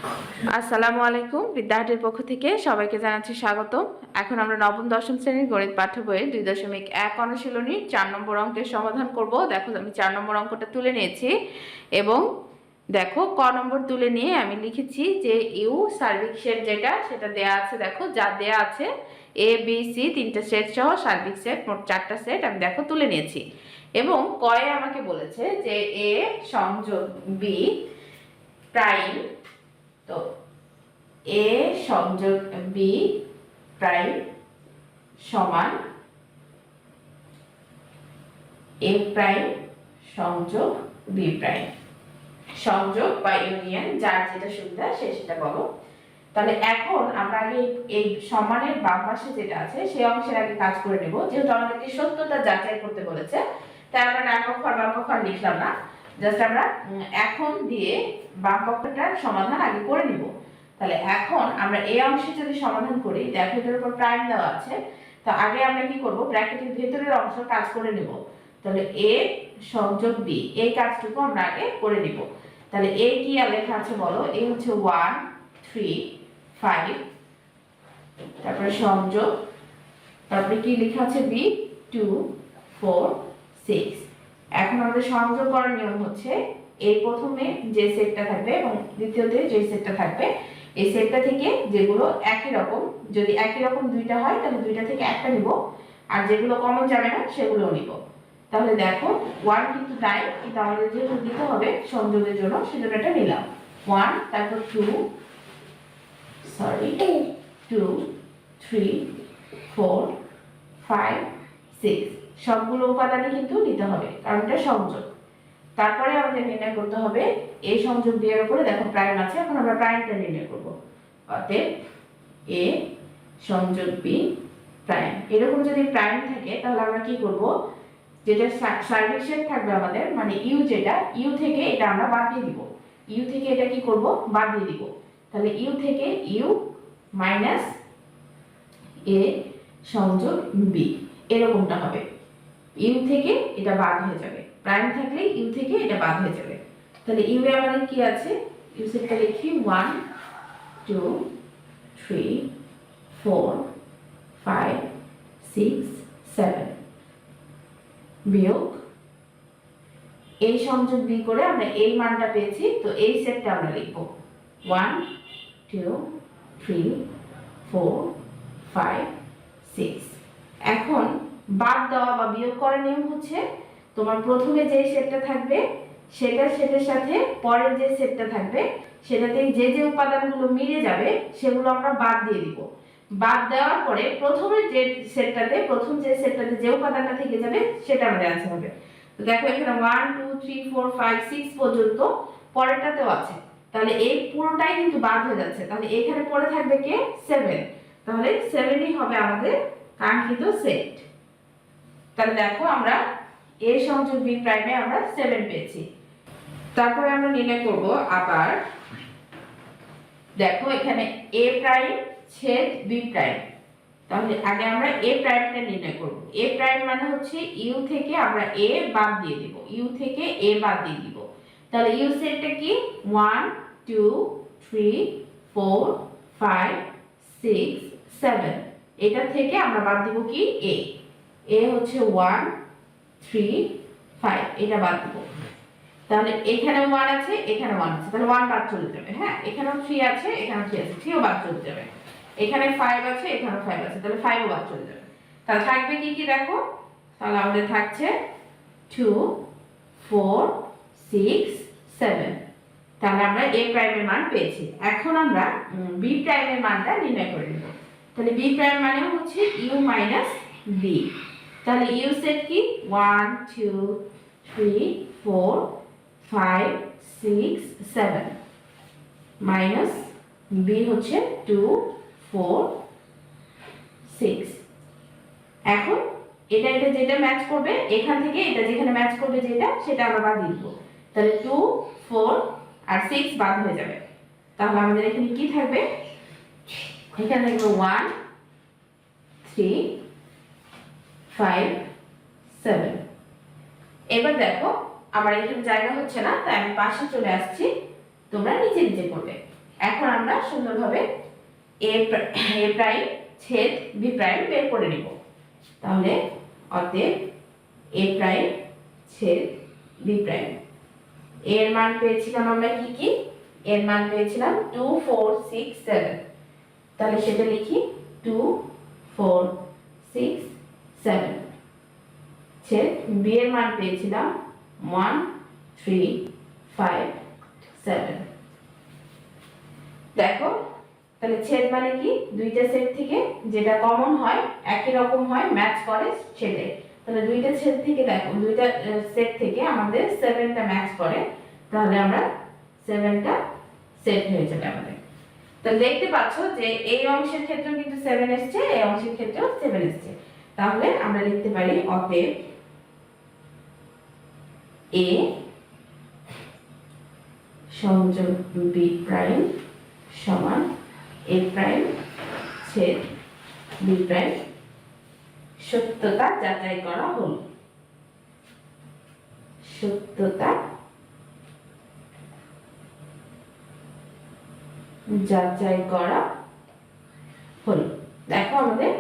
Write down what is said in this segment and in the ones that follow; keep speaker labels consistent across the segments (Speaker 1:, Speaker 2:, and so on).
Speaker 1: আসসালামু আলাইকুম। বিদ্যাহাটের পক্ষ থেকে সবাইকে জানাচ্ছি স্বাগতম। এখন আমরা নবম দশম শ্রেণীর গণিত পাঠ্য বইয়ের 2.1 অনুশীলনী 4 নম্বর অঙ্কের সমাধান করব। দেখো আমি 4 নম্বর অঙ্কটা তুলে নিয়েছি এবং দেখো ক নম্বর তুলে নিয়ে আমি লিখেছি যে ইউ সার্বিক সেট যেটা সেটা দেয়া আছে। দেখো যা দেয়া আছে এ বি সি তিনটা সেট সহ সার্বিক সেট মোট 4টা সেট আমি দেখো তুলে নিয়েছি এবং কয়ে আমাকে বলেছে যে এ সংযোগ বি প্রাইম, তো এ সংযোগ বি প্রাইম সমান এ প্রাইম সংযোগ বি প্রাইম। সংযোগ বা ইউনিয়ন যার যেটা সুবিধা সে সেটা বলো। তাহলে এখন আমরা আগে এই সমানের বাম পাশে যেটা আছে সেই অংশের আগে কাজ করে নেব, যেহেতু আমাদেরকে সত্যতা যাচাই করতে বলেছে তাই আমরা ডান পক্ষ আর বাম পক্ষ আর লিখলাম না, জাস্ট আমরা এখন দিয়ে বাম পক্ষটার সমাধান আগে করে নিব। তাহলে এখন আমরা এই অংশে যদি সমাধান করি, দেখো এটার উপর প্রাইম দেওয়া আছে, তো আগে আমরা কি করব, ব্র্যাকেটের ভেতরের অংশ কাজ করে নেব। তাহলে এ সংযোগ বি এই কাজটুকু আমরা আগে করে নিব। তাহলে এ কি আর লেখা আছে বলো, এ হচ্ছে 1 3 5, তারপরে সংযোগ, তারপরে কি লেখা আছে বি 2 4 6। এখন আমাদের সংযোগ করার নিয়ম হচ্ছে এই প্রথমে যে সেটটা থাকবে এবং দ্বিতীয়তে যে সেটটা থাকবে এই সেটটা থেকে যেগুলো একই রকম, যদি একই রকম দুইটা হয় তাহলে দুইটা থেকে একটা নিব, আর যেগুলো কমন যাবে না সেগুলোও নিব। তাহলে দেখো 1 কিন্তু নাই, কিন্তু আমাদের যেহেতু দিতে হবে সংযোগের জন্য সেজন্য এটা নিলাম 1, তারপর 2 2 3 4 5 6 সবগুলো উপাদানই কিন্তু নিতে হবে কারণ এটা সংযোগ। তারপরে আমাদের নির্ণয় করতে হবে এই সংযোগ বি এর উপরে দেখো প্রাইম আছে, এখন আমরা প্রাইমটা নির্ণয় করব। অতএব এ সংযোগ বি প্রাইম, এরকম যদি প্রাইম থাকে তাহলে আমরা কি করব, যেটা সার্বিক সেট থাকবে আমাদের মানে ইউ, যেটা ইউ থেকে এটা আমরা বাদ দিয়ে দিব, ইউ থেকে এটা কি করব বাদ দিয়ে দিব। তাহলে ইউ থেকে ইউ মাইনাস এ সংযোগ বি এরকমটা হবে, ইউ থেকে এটা বাদ হয়ে যাবে, প্রাইম থাকলে ইউ থেকে এটা বাদ হয়ে যাবে। তাহলে ইউ এ আমাদের কি আছে, ইউ সেটটা লিখি 1 2 3 4 5 6 7 বিয়োগ এই সংযোগ বি করে আমরা এই মানটা পেয়েছি, তো এই সেটটা আমরা লিখব 1 2 3 4 5 6। এখন বাদ দেওয়া বা বিয়োগ করার নিয়ম হচ্ছে তোমার প্রথমে যে সেটটা থাকবে সেটা সেটের সাথে পরের যে সেটটা থাকবে সেটাতে যে যে উপাদানগুলো মিলে যাবে সেগুলো আমরা বাদ দিয়ে দিব। বাদ দেওয়ার পরে প্রথমে যে সেটটাতে যে উপাদানটা থেকে যাবে সেটা আমাদের আনসার হবে। তো দেখো এখানে 1 2 3 4 5 6 পর্যন্ত পরেরটাতেও আছে, তাহলে এই পুরোটাই কিন্তু বাদ হয়ে যাচ্ছে, তাহলে এখানে পড়ে থাকবে কে 7, তাহলে 7ই হবে আমাদের কাঙ্ক্ষিত সেট। তাহলে দেখো আমরা a সংযোগ b প্রাইমে আমরা 7 পেয়েছি। তারপরে আমরা নির্ণয় করব আবার, দেখো এখানে a প্রাইম ছেদ b প্রাইম, তাহলে আগে আমরা a প্রাইমটা নির্ণয় করব। a প্রাইম মানে হচ্ছে u থেকে আমরা a বাদ দিয়ে দিব, u থেকে a বাদ দিয়ে দিব। তাহলে u সেটটা কি 1 2 3 4 5 6 7, এটা থেকে আমরা বাদ দিব কি a, a হচ্ছে 1 3 5, এটা বাদ দিব। তাহলে এখানে 1 আছে এখানে 1 আছে, তাহলে 1 বাদ চলে যাবে। হ্যাঁ, এখানেও 3 আছে এখানেও 3 আছে, 3ও বাদ চলে যাবে। এখানে 5 আছে এখানেও 5 আছে, তাহলে 5ও বাদ চলে যাবে। তাহলে থাকবে কি কি দেখো, তাহলে আমাদের থাকছে 2 4 6 7। তাহলে আমরা a প্রাইমের মান পেয়েছি। এখন আমরা b প্রাইমের মানটা নির্ণয় করে নেব। তাহলে b প্রাইম মানে হচ্ছে u মাইনাস b। তাহলে u সেট কি 1 2 3 4 5 6 7 মাইনাস b হচ্ছে 2 4 6। এখন এটা যেটা ম্যাচ করবে এখান থেকে এটা যেখানে ম্যাচ করবে যেটা সেটা আমরা বাদ দিব, তাহলে 2 4 আর 6 বাদ হয়ে যাবে। তাহলে আমাদের এখানে কি থাকবে, এখানে থাকবে 1 3 5 7। এবার দেখো আমার এখানে জায়গা হচ্ছে না তাই আমি পাশে চলে আসছি, তোমরা নিচে নিচে করবে। এখন আমরা সুন্দরভাবে এ প্রাইম ছেদ বি প্রাইম বের করে নিব। তাহলে অতএব এ প্রাইম ছেদ বি প্রাইম এর মান পেয়েছিলাম আমরা কি কি? এর মান পেয়েছিলাম 2 4 6 7। তাহলে সেটা লিখি 2 4 6 7 ছেদ বি এর মান পেয়েছিলাম 1 3 5 7। দেখো তাহলে ছেদ মানে কি? দুইটা সেট থেকে যেটা কমন হয়, একই রকম হয়, ম্যাচ করে সেটাই। তাহলে দুইটা ছেদ থেকে দেখো, দুইটা সেট থেকে আমাদের 7টা ম্যাচ করে, তাহলে আমরা 7টা সেট হয়ে যাবে আমাদের। তো দেখতে পাচ্ছ যে এই অংশের ক্ষেত্রেও কিন্তু 7 এসেছে, এই অংশের ক্ষেত্রেও 7 এসেছে। তাহলে আমরা লিখতে পারি অতএব এ সংযোগ বি প্রাইম সমান এ প্রাইম ছেদ বি প্রাইম সত্যতা যাচাই করা হল। সত্যতা যাচাই করা হলো। দেখো আমাদের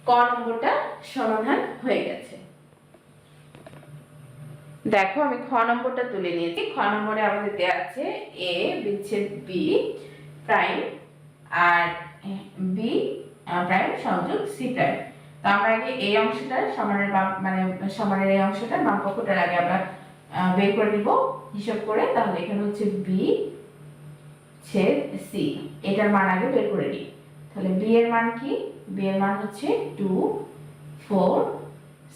Speaker 1: ক নম্বরটা সমাধান হয়ে গেছে। দেখো আমি খ নম্বরটা তুলে নিয়েছি। খ নম্বরে আমাদের দেওয়া আছে এ বিচ্ছেদ বি প্রাইম আর বি প্রাইম সংযোগ সি প্রাইম। তো আমরা আগে এই অংশটা সমানের মানে সমানের এই অংশটা বাম পক্ষটার আগে আমরা বের করে নিব হিসাব করে। তাহলে এখানে হচ্ছে বি ছেদ সি, এটার মান আগে বের করে নিই। তাহলে বি এর মান কি? বি এর মান হচ্ছে 2 4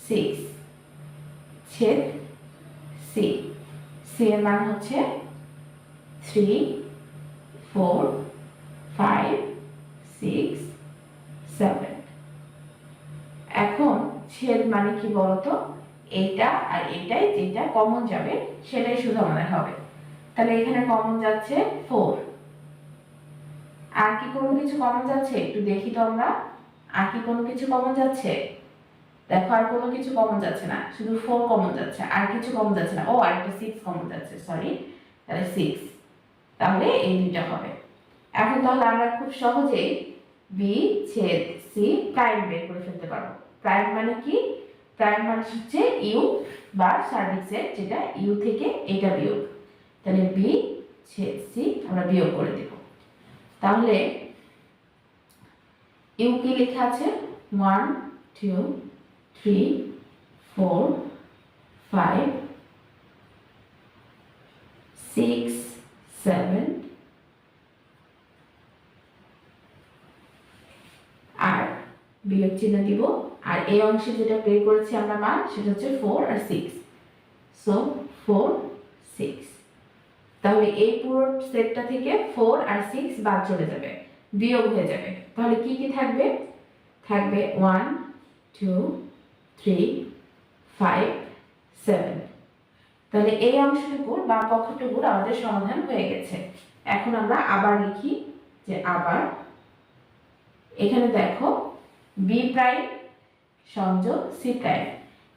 Speaker 1: 6 ছেদ সি, সি এর মান হচ্ছে 3 4 5 6 7। এখন ছেদ মানে কি বলতো? এইটা আর এটাই যেটা কমন যাবে সেটাই শুধু আমাদের হবে। তাহলে এখানে কমন যাচ্ছে 4। আর কি কোনো কিছু কমন যাচ্ছে? একটু দেখি তো আমরা। আর কি কোনো কিছু কমন যাচ্ছে? দেখো আর কোনো কিছু কমন যাচ্ছে না, শুধু 4 কমন যাচ্ছে, আর কিছু কমন যাচ্ছে না। ও আরেকটা 6 কমন যাচ্ছে, সরি, তাহলে 6। তাহলে এই দুইটা হবে। এখন তাহলে আমরা খুব সহজেই বি ছেদ সি প্রাইম বের করে ফেলতে পারবো। প্রাইম মানে কি? প্রাইম মানে হচ্ছে ইউ বা সার্বিক সেট, যেটা ইউ থেকে এটা বিয়োগ। তাহলে বি ছেদ সি আমরা বিয়োগ করে দেব। তাহলে ইউ কি লেখা আছে? 1 2 3 4 5 6 7 আর বিয়োগ চিহ্ন দিব। আর এই অংশে যেটা বের করেছি আমরা মান, সেটা হচ্ছে 4 আর 6। সো 4 6। তাহলে এই পুরো সেটটা থেকে 4 আর 6 বাদ চলে যাবে, বিয়োগ হয়ে যাবে। তাহলে কি কি থাকবে? থাকবে 1 2 3 5 7। তাহলে এই অংশটুকুর বা পক্ষটুকুর আমাদের সমাধান হয়ে গেছে। এখন আমরা আবার লিখি যে আবার এখানে দেখো বি প্রাইম সংযোগ সি প্রাইম।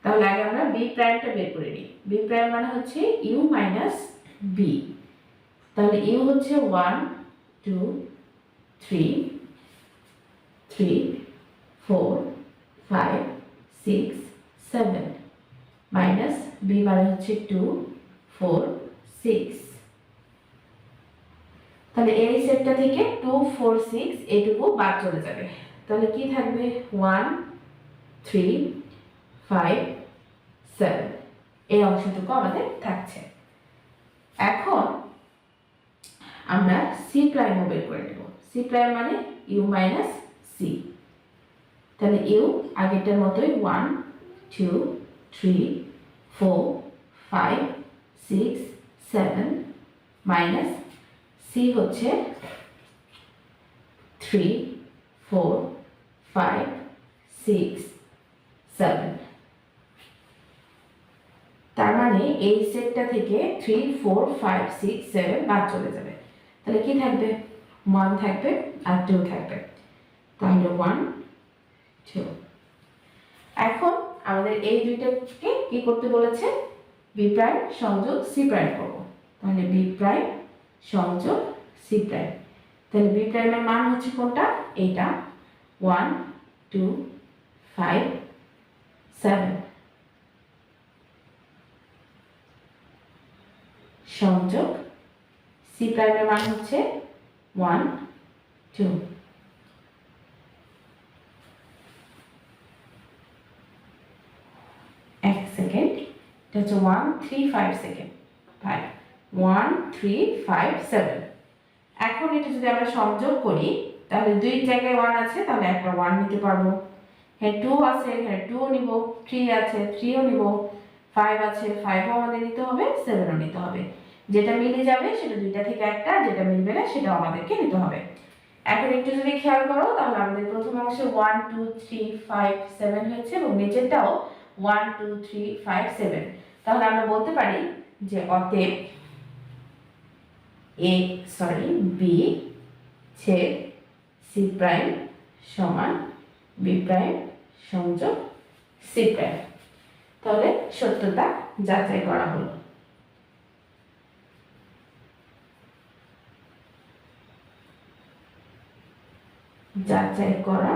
Speaker 1: তাহলে আগে আমরা বি প্রাইমটা বের করে নিই। বি প্রাইম মানে হচ্ছে ইউ মাইনাস বি। তাহলে ইউ হচ্ছে 1 2 3 3 4 5 6 7 মাইনাস বি মানে হচ্ছে 2 4 6। তাহলে এই সেটটা থেকে 2 4 6 এটুকু বাদ চলে যাবে। তাহলে কি থাকবে? 1 3 5 7 এই অংশটুকু আমাদের থাকছে। এখন আমরা সি প্রাইমও বের করে নেব। সি প্রাইম মানে ইউ মাইনাস সি। তাহলে ইউ আগেরটার মতোই 1 2 3 4 5 6 7 মাইনাস সি হচ্ছে 3 4 5 6 7। তার মানে এই সেটটা থেকে 3 4 5 6 7 বাদ চলে যাবে। তাহলে কি থাকবে? 1 থাকবে আর 2 থাকবে। তাহলে 1 2। এখন আমাদের এই দুইটাকে কি করতে বলেছে? বি প্রাইম সংযোগ সি প্রাইম করব। তাহলে বি প্রাইম সংযোগ সি প্রাইম। তাহলে বি প্রাইমের মান হচ্ছে কোনটা, এইটা 1 2 5 7। সংযোগ সি প্রাইমের মান হচ্ছে 1 2। এক সেকেন্ড, এটা হচ্ছে 1 3 5 সেকেন্ড 5 1 3 5 7। এখন এটা যদি আমরা সংযোগ করি তাহলে দুই জায়গায় 1 আছে, তাহলে একটা 1 নিতে পারবো। হ্যাঁ 2 আছে, এখানে 2 নিব, 3 আছে 3ও নিব, 5 আছে 5ও আমাদের নিতে হবে, 7ও নিতে হবে। যেটা মিলে যাবে সেটা দুইটা থেকে একটা, যেটা মিলবে না সেটাও আমাদেরকে নিতে হবে। এখন একটু যদি খেয়াল করো তাহলে আমাদের প্রথম অংশে 1 2 3 5 7 হয়েছে এবং নিচেরটাও 1 2 3 5 7। তাহলে আমরা বলতে পারি যে অতএব বি ছেদ সি প্রাইম সমান বি প্রাইম সংযোগ সি প্রাইম। তাহলে সত্যতা যাচাই করা হলো। যাচাই করা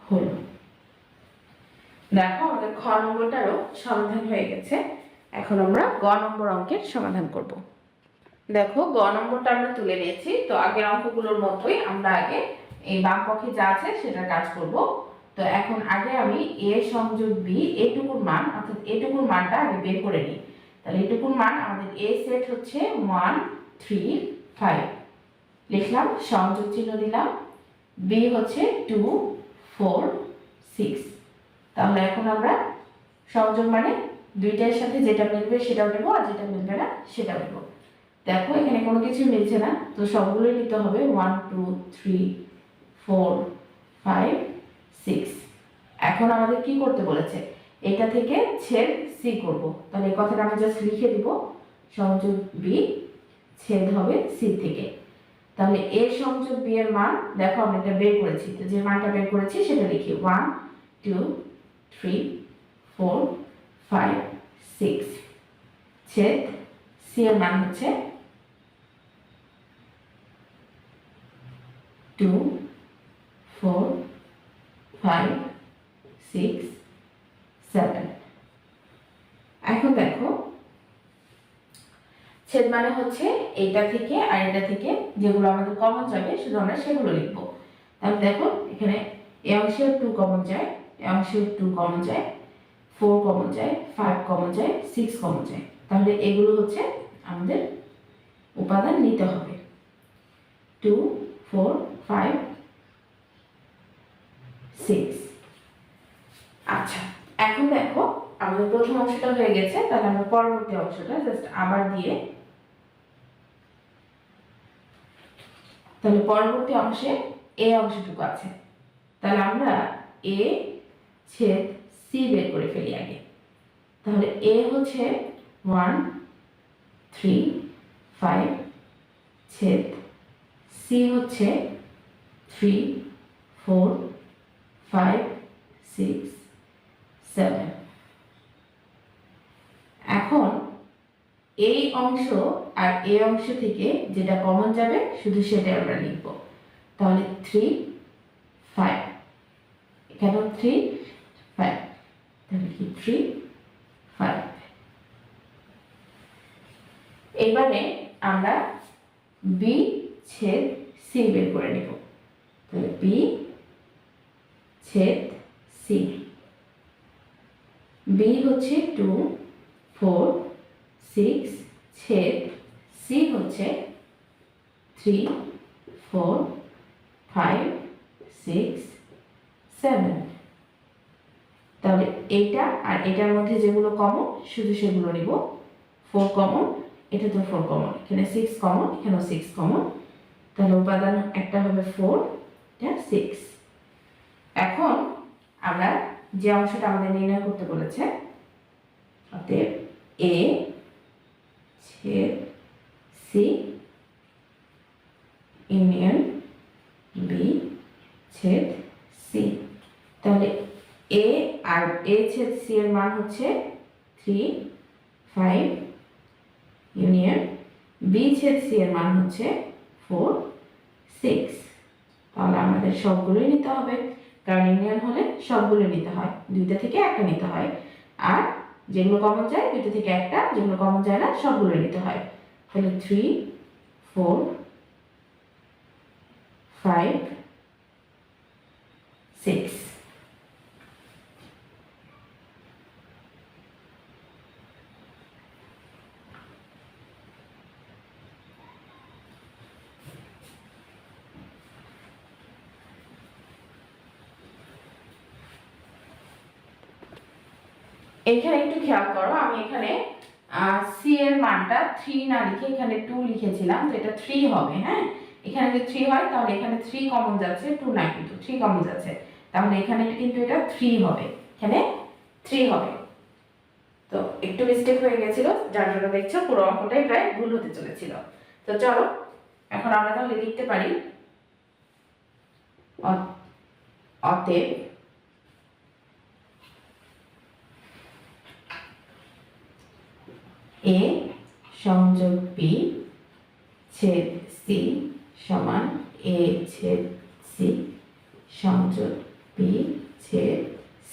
Speaker 1: হলো। দেখো আমাদের খ নম্বরটারও সমাধান হয়ে গেছে। এখন আমরা গ নম্বর অঙ্কের সমাধান করব। দেখো গ নম্বরটা আমরা তুলে নিয়েছি। তো আগের অঙ্কগুলোর মতোই আমরা আগে এই বাম পক্ষে যা আছে সেটার কাজ করব। তো এখন আগে আমি এ সংযোগ বি এটুকুর মান, অর্থাৎ এটুকুর মানটা আগে বের করে নিই। তাহলে এটুকুর মান আমাদের এ সেট হচ্ছে 1 3 5 লিখলাম, সংযোগ চিহ্ন দিলাম। বি হচ্ছে 2 4 6। তাহলে এখন আমরা সংযোগ মানে দুইটার সাথে যেটা মিলবে সেটাও নেব, আর যেটা মিলবে না সেটাও নেব। দেখো এখানে কোনো কিছু মিলছে না, তো সবগুলোই নিতে হবে। 1 2 3 4 5 6। এখন আমাদের কি করতে বলেছে, এটা থেকে ছেদ সি করব। তাহলে এই কথাটা আমি জাস্ট লিখে দিব, সংযোগ বি ছেদ হবে সি থেকে। তাহলে এ সংযোগ বি এর মান দেখো আমরা এটা বের করেছি, তো যে মানটা বের করেছি সেটা লিখি 1 2 3 4 5 6। ছেদ সি এর মান হচ্ছে 2 4 5 6 7। এখন দেখো ছেদ মানে হচ্ছে এইটা থেকে আর এটা থেকে যেগুলো আমাদের কমন যাবে শুধু আমরা সেগুলো লিখব। তাহলে দেখো এখানে এই অংশে 2 কমন যায়, এই অংশে 2 কমন যায়, 4 কমন যায়, 5 কমন যায়, 6 কমন যায়। তাহলে এগুলো হচ্ছে আমাদের উপাদান নিতে হবে। 2 4 5 6। আচ্ছা এখন দেখো আমাদের প্রথম অংশটা হয়ে গেছে, তাহলে আমরা পরবর্তী অংশটা জাস্ট আবার দিয়ে, তাহলে পরবর্তী অংশে এ অংশটুকু আছে। তাহলে আমরা এ ছেদ সি বের করে ফেলি আগে। তাহলে এ হচ্ছে 1 3 5 ছেদ সি হচ্ছে 3 4 5 6 7। এখন এই অংশ আর এই অংশ থেকে যেটা কমন যাবে শুধু সেটাই আমরা লিখব। তাহলে 3 5, এখানেও 3 5, তাহলে কি 3 5। এবারে আমরা বি ছেদ সি বের করে নেব। তাহলে বি ছেদ সি, বি হচ্ছে 2 4 6 ছেদ সি হচ্ছে 3 4 5 6 7। তাহলে এইটা আর এটার মধ্যে যেগুলো কমন শুধু সেগুলো নিব। 4 কমন, এটা তো 4 কমন, এখানে 6 কমন, এখানেও 6 কমন। তাহলে উপাদান একটা হবে 4, এটা 6। এখন আমরা যে অংশটা আমাদের নির্ণয় করতে বলেছে, অতএব এ ছেদ সি ইউনিয়ন বি ছেদ সি। তাহলে এ আর এ ছেদ সি এর মান হচ্ছে 3 5 ইউনিয়ন বি ছেদ সি এর মান হচ্ছে 4 6। তাহলে আমাদের সবগুলোই নিতে হবে, কারণ ইউনিয়ন হলে সবগুলো নিতে হয়, দুইটা থেকে একটা নিতে হয়। আর যেগুলো কমন যায় দুইটা থেকে একটা, যেগুলো কমন যায় না সবগুলো নিতে হয়। তাহলে 3 4 5 6। এখানে একটু খেয়াল করো, আমি এখানে সি এর মানটা 3 না লিখে এখানে 2 লিখেছিলাম, তো এটা 3 হবে। হ্যাঁ, এখানে যদি 3 হয় তাহলে এখানে 3 কমন যাচ্ছে, 2 না, কিন্তু 3 কমন যাচ্ছে, তাহলে এখানে কিন্তু এটা 3 হবে, এখানে 3 হবে। তো একটু মিস্টেক হয়ে গেছিল, যার জন্য দেখছো পুরো অঙ্কটাই প্রায় ভুল হতে চলেছিল। তো চলো এখন আমরা তাহলে লিখতে পারি, অতএব এ সংযোগ বি ছেদ সি সমান এ ছেদ সি সংযোগ বি ছেদ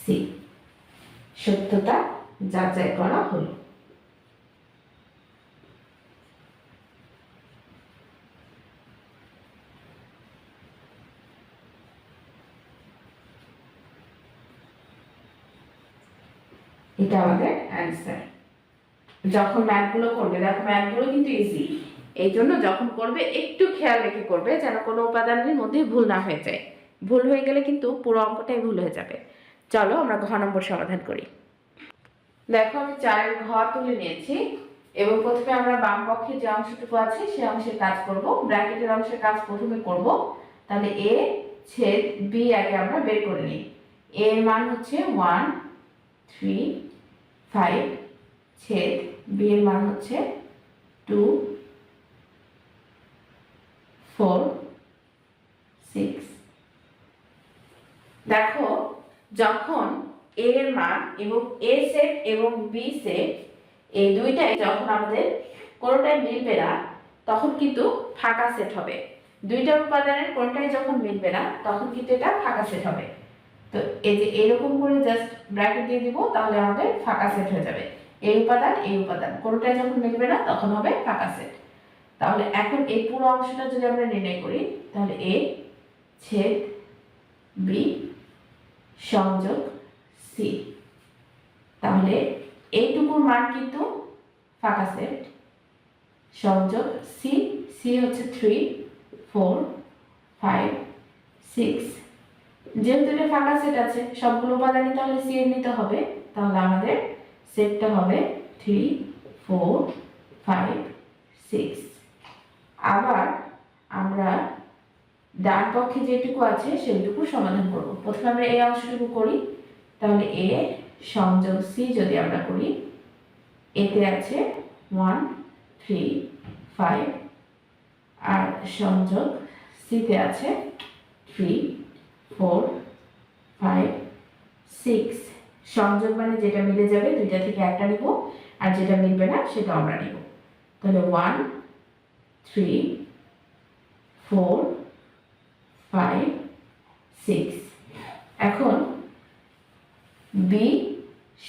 Speaker 1: সি। সত্যতা যাচাই করা হলো। এটা আমাদের অ্যান্সার। যখন ম্যাথগুলো করবে, দেখো ম্যাথগুলো কিন্তু ইজি, এই জন্য যখন করবে একটু খেয়াল রেখে করবে যেন কোনো উপাদানের মধ্যে ভুল না হয়ে যায়। ভুল হয়ে গেলে কিন্তু পুরো অঙ্কটাই ভুল হয়ে যাবে। চলো আমরা ঘ নম্বর সমাধান করি। দেখো আমি 4 ঘ তুলে নিয়েছি এবং প্রথমে আমরা বাম পক্ষে যে অংশটুকু আছে সেই অংশের কাজ করব। ব্র্যাকেটের অংশের কাজ প্রথমে করব। তাহলে এ ছেদ বি আগে আমরা বের করে নিই। এ এর মান হচ্ছে 1 3 5 ছেদ বি এর মান হচ্ছে 2 4 6। দেখো যখন এ এর মান এবং এ সেট এবং বি সেট এই দুইটাই যখন আমাদের কোনোটাই মিলবে না তখন কিন্তু ফাঁকা সেট হবে। দুইটা উপাদানের কোনটাই যখন মিলবে না তখন কিন্তু এটা ফাঁকা সেট হবে। তো এই যে এরকম করে জাস্ট ব্র্যাকেট দিয়ে দিব, তাহলে আমাদের ফাঁকা সেট হয়ে যাবে। এই উপাদান কোনটাই যখন মিলবে না তখন হবে ফাঁকা সেট। তাহলে এখন এই পুরো অংশটা যদি আমরা নির্ণয় করি, তাহলে এ ছেদ বি সংযোগ সি, তাহলে এইটুকুর মান কিন্তু ফাঁকা সেট, সংযোগ সি, সি হচ্ছে 3 4 5 6। যেহেতু এটা ফাঁকা সেট আছে সবগুলো উপাদানই তাহলে সি এর নিতে হবে, তাহলে আমাদের সেটটা হবে 3 4 5 6। আবার আমরা ডান পক্ষে যেটুকু আছে সেইটুকু সমাধান করব। প্রথমে আমরা এই অংশটুকু করি, তাহলে এ সংযোগ সি যদি আমরা করি, এতে আছে 1 3 5 আর সংযোগ সিতে আছে 3 4 5 6। সংযোগ মানে যেটা মিলে যাবে দুইটা থেকে একটা নিব, আর যেটা মিলবে না সেটা আমরা নিব। তাহলে 1 3 4 5 6। এখন বি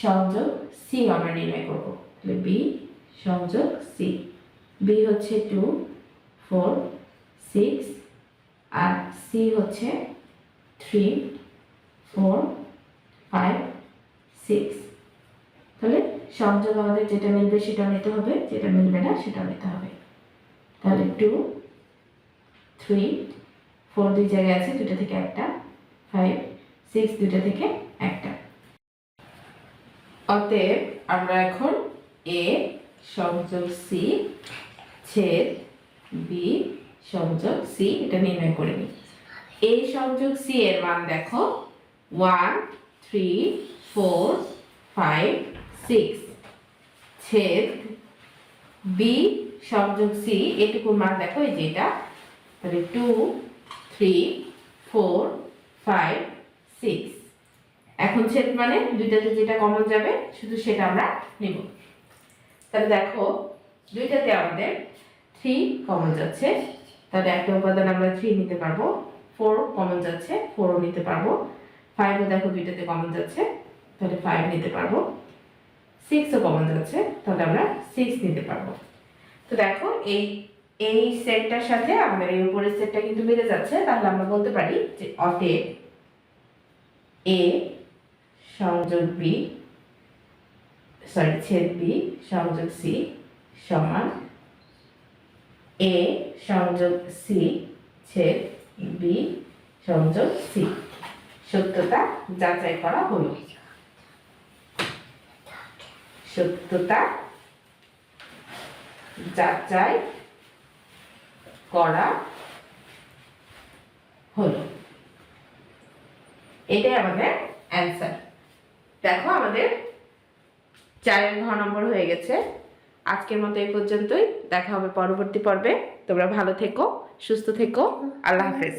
Speaker 1: সংযোগ সি আমরা নির্ণয় করব। তাহলে বি সংযোগ সি, বি হচ্ছে 2 4 6 আর সি হচ্ছে 3 4 5 6। তাহলে সংযোগ আমাদের যেটা মিলবে সেটা নিতে হবে, যেটা মিলবে না সেটা নিতে হবে। তাহলে 2 3 4 দুই জায়গায় আছে, দুটো থেকে একটা, 5 6 দুটো থেকে একটা। অতএব আমরা এখন এ সংযোগ সি ছেদ বি সংযোগ সি এটা নির্ণয় করে নিই। এ সংযোগ সি এর মান দেখো 1 3 4 5 6 ছেদ বি সংযোগ সি এটুকুর মান দেখো এই যেটা, তাহলে 2 3 4 5 6। এখন ছেদ মানে দুইটাতে যেটা কমন যাবে শুধু সেটা আমরা নেব। তাহলে দেখো দুইটাতে আমাদের 3 কমন যাচ্ছে, তাহলে একটা উপাদান আমরা 3 নিতে পারবো। 4 কমন যাচ্ছে, 4ও নিতে পারবো। 5ও দেখো দুইটাতে কমন যাচ্ছে, তাহলে 5 নিতে পারবো। 6ও কমন যাচ্ছে, তাহলে আমরা 6 নিতে পারবো। তো দেখো এই এই সেটটার সাথে আমাদের এই উপরের সেটটা কিন্তু মিলে যাচ্ছে, তাহলে আমরা বলতে পারি যে অতএব এ সংযোগ বি ছেদ বি সংযোগ সি সমান এ সংযোগ সি ছেদ বি সংযোগ সি। সত্যতা যাচাই করা হলো। সত্যতা যাচাই করা হলো। এটাই আমাদের অ্যান্সার। দেখো আমাদের 4 ঘ নম্বর হয়ে গেছে। আজকের মতো এই পর্যন্তই, দেখা হবে পরবর্তী পর্বে। তোমরা ভালো থেকো, সুস্থ থেকো, আল্লাহ হাফেজ।